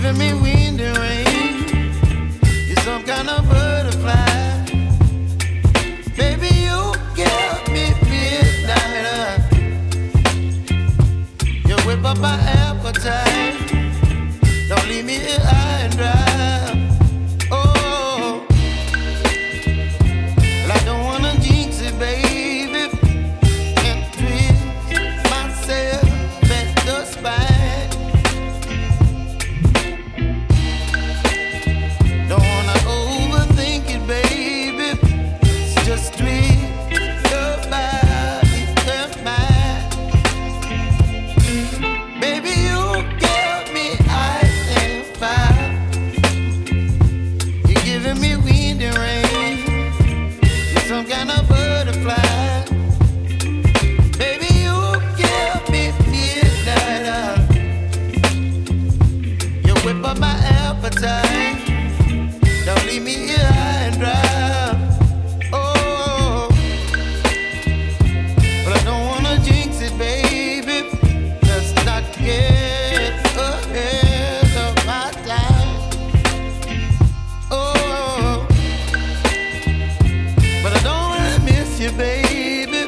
giving me wind and rain. You're some kind of butterfly. Baby, you give me midnight. You whip up my appetite. Don't leave me here high and dry. Oh, well, I don't wanna jinx it, baby, and twist myself at the spine. Don't wanna overthink it, baby. It's just twist your body and mine. Baby, you give me ice and fire. You're giving me wind and rain. You're some kind of butterfly. Baby, you give me midnight. You whip up my appetite. Don't leave me here high and dry. Oh, but I don't wanna jinx it, baby. Let's not get ahead of my time. Oh, but I don't wanna miss you, baby.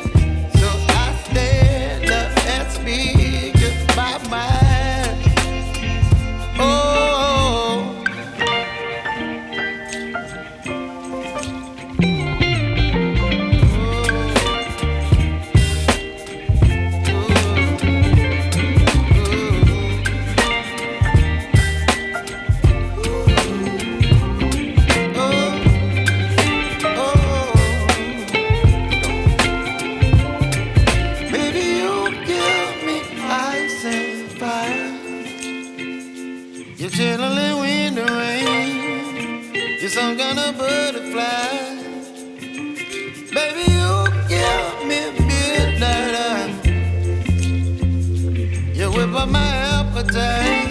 So I stand up and speak my mind. Oh. Baby, you give me ice and fire. You're chilling wind and rain. You're some kind of butterfly. Baby, you give me midnight. You whip up my appetite.